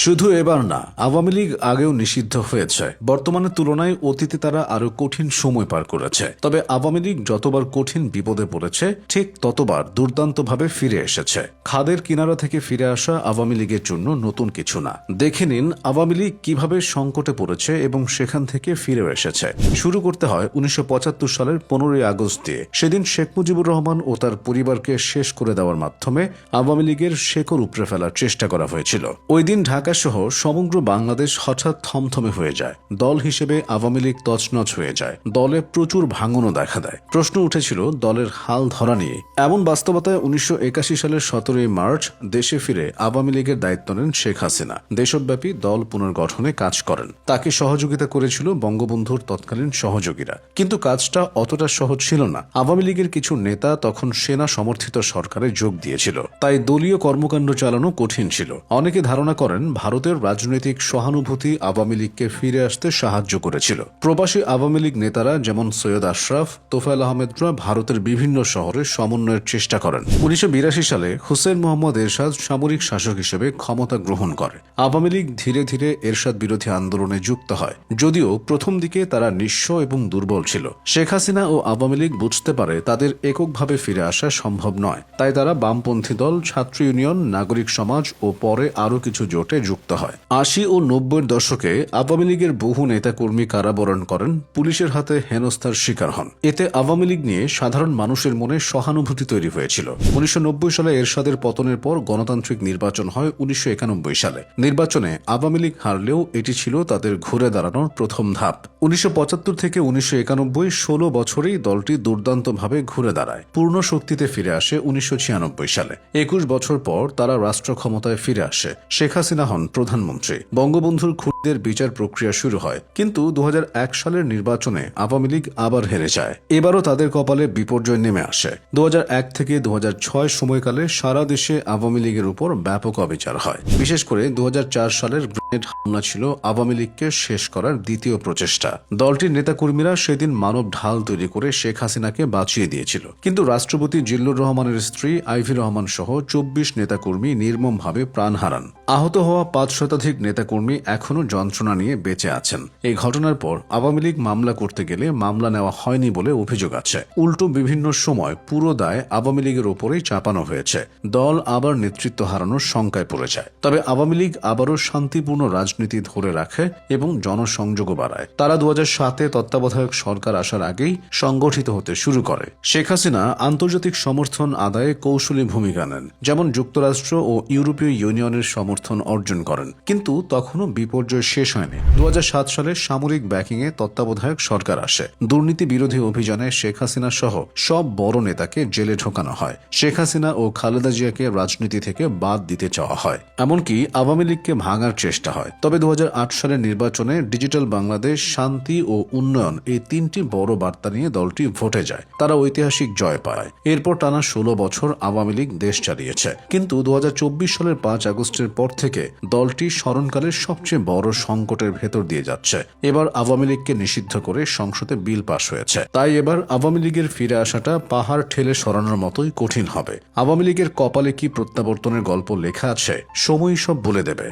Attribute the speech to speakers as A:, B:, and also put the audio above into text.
A: শুধু এবার না, আওয়ামী লীগ আগেও নিষিদ্ধ হয়েছে। বর্তমানের তুলনায় অতীতে তারা আরো কঠিন সময় পার করেছে। তবে আওয়ামী লীগ যতবার কঠিন বিপদে পড়েছে, ঠিক ততবার দুর্দান্তভাবে ফিরে এসেছে। খাদের কিনারা থেকে ফিরে আসা আওয়ামী লীগের জন্য নতুন কিছু না। দেখে নিন আওয়ামী লীগ কিভাবে সংকটে পড়েছে এবং সেখান থেকে ফিরেও এসেছে। শুরু করতে হয় 1975 সালের 15ই আগস্ট দিয়ে। সেদিন শেখ মুজিবুর রহমান ও তার পরিবারকে শেষ করে দেওয়ার মাধ্যমে আওয়ামী লীগের শেকড় উপড়ে ফেলার চেষ্টা করা হয়েছিল। ওই দিন ঢাকা সহ সমগ্র বাংলাদেশ হঠাৎ থমথমে হয়ে যায়। দল হিসেবে আওয়ামী লীগ তছনছ হয়ে যায়। দলে প্রচুর ভাঙনও দেখা দেয়। প্রশ্ন উঠেছিল দলের হাল ধরা নিয়ে। এমন বাস্তবতায় 1981 সালের 17ই মার্চ দেশে ফিরে আওয়ামী লীগের দায়িত্ব নেন শেখ হাসিনা। দেশব্যাপী দল পুনর্গঠনে কাজ করেন। তাকে সহযোগিতা করেছিল বঙ্গবন্ধুর তৎকালীন সহযোগীরা। কিন্তু কাজটা অতটা সহজ ছিল না। আওয়ামী লীগের কিছু নেতা তখন সেনা সমর্থিত সরকারে যোগ দিয়েছিল। তাই দলীয় কর্মকাণ্ড চালানো কঠিন ছিল। অনেকে ধারণা করেন ভারতের রাজনৈতিক সহানুভূতি আওয়ামী লীগকে ফিরে আসতে সাহায্য করেছিল। প্রবাসী আওয়ামী লীগ নেতারা যেমন সৈয়দ আশরাফ, তোফায়েল আহমেদরা ভারতের বিভিন্ন শহরে সমন্বয়ের চেষ্টা করেন। 1982 সালে হুসেইন মোহাম্মদ এরশাদ সামরিক শাসক হিসেবে ক্ষমতা গ্রহণ করে। আওয়ামী লীগ ধীরে ধীরে এরশাদ বিরোধী আন্দোলনে যুক্ত হয়। যদিও প্রথম দিকে তারা নিঃস্ব এবং দুর্বল ছিল। শেখ হাসিনা ও আওয়ামী লীগ বুঝতে পারে তাদের এককভাবে ফিরে আসা সম্ভব নয়। তাই তারা বামপন্থী দল, ছাত্র ইউনিয়ন, নাগরিক সমাজ ও পরে আরও কিছু জোটে যুক্ত হয়। 80 ও 90-এর দশকে আওয়ামী লীগের বহু নেতাকর্মী কারাবরণ করেন, পুলিশের হাতে হেনস্থার শিকার হন। এতে আওয়ামী লীগ নিয়ে সাধারণ মানুষের মনে সহানুভূতি তৈরি হয়েছিল। 1990 সালে এরশাদের পতনের পর গণতান্ত্রিক নির্বাচন হয় 1991 সালে। নির্বাচনে আওয়ামী লীগ হারলেও এটি ছিল তাদের ঘুরে দাঁড়ানোর প্রথম ধাপ। 1975 থেকে 1991 16 বছরেই দলটি দুর্দান্তভাবে ঘুরে দাঁড়ায়। পূর্ণ শক্তিতে ফিরে আসে 1996 সালে। 21 বছর পর তারা রাষ্ট্র ক্ষমতায় ফিরে আসে। শেখ হাসিনা হন প্রধানমন্ত্রী। বঙ্গবন্ধুর খুনিদের বিচার প্রক্রিয়া শুরু হয়। কিন্তু 2001 সালের নির্বাচনে আওয়ামী লীগ আবার হেরে যায়। এবারও তাদের কপালে বিপর্যয় নেমে আসে। 2001 থেকে 2006 সময়কালে সারা দেশে আওয়ামী লীগের উপর ব্যাপক অবিচার হয়। বিশেষ করে 2004 সালের গ্রেনেড হামলা ছিল আওয়ামী লীগকে শেষ করার দ্বিতীয় প্রচেষ্টা। দলটির নেতাকর্মীরা সেদিন মানব ঢাল তৈরি করে শেখ হাসিনাকে বাঁচিয়ে দিয়েছিল। কিন্তু রাষ্ট্রপতি জিল্লুর রহমানের স্ত্রী আইভি রহমান সহ 24 নেতাকর্মী নির্মমভাবে প্রাণ হারান। আহত হওয়া 5 শতাধিক নেতাকর্মী এখনও যন্ত্রণা নিয়ে বেঁচে আছেন। এই ঘটনার পর আওয়ামী লীগ মামলা করতে গেলে মামলা নেওয়া হয়নি বলে অভিযোগ আছে। উল্টো বিভিন্ন সময় পুরো দায় আওয়ামী লীগের ওপরেই চাপানো হয়েছে। দল আবার নেতৃত্ব হারানোর শঙ্কায় পড়ে যায়। তবে আওয়ামী লীগ আবারও শান্তিপূর্ণ রাজনীতি ধরে রাখে এবং জনসংযোগও বাড়ায়। তারা 2007-এ তত্ত্বাবধায়ক সরকার আসার আগেই সংগঠিত হতে শুরু করে। শেখ হাসিনা আন্তর্জাতিক সমর্থন আদায়ে কৌশলী ভূমিকা নেন, যেমন যুক্তরাষ্ট্র ও ইউরোপীয় ইউনিয়নের সমর্থন অর্জন করেন। কিন্তু তখনও বিপর্যয় শেষ হয়নি। 2007 সালে সামরিক ব্যাকিংয়ে তত্ত্বাবধায়ক সরকার আসে। দুর্নীতি বিরোধী অভিযানে শেখ হাসিনা সহ সব বড় নেতাকে জেলে ঢোকানো হয়। শেখ হাসিনা ও খালেদা জিয়াকে রাজনীতি থেকে বাদ দিতে চাওয়া হয়। এমনকি আওয়ামী লীগকে ভাঙার চেষ্টা হয়। তবে 2008 সালের নির্বাচনে ডিজিটাল বাংলাদেশ, শান্তি ও উন্নয়ন এই 3টি বড় বার্তা নিয়ে দলটি ভোটে যায়। তারা ঐতিহাসিক জয় পায়। এরপর টানা 16 বছর আওয়ামী লীগ দেশ চালিয়েছে। কিন্তু 2024 সালের 5 আগস্টের পর থেকে দলটি স্মরণকালের সবচেয়ে বড় সংকটের ভেতর দিয়ে যাচ্ছে। এবার আওয়ামী লীগকে নিষিদ্ধ করে সংসদে বিল পাশ হয়েছে। তাই এবার আওয়ামী লীগের ফিরে আসাটা পাহাড় ঠেলে সরানোর মতোই কঠিন হবে। আওয়ামী লীগের কপালে কি প্রত্যাবর্তনের গল্প লেখা আছে, সময়ই সব বলে দেবে।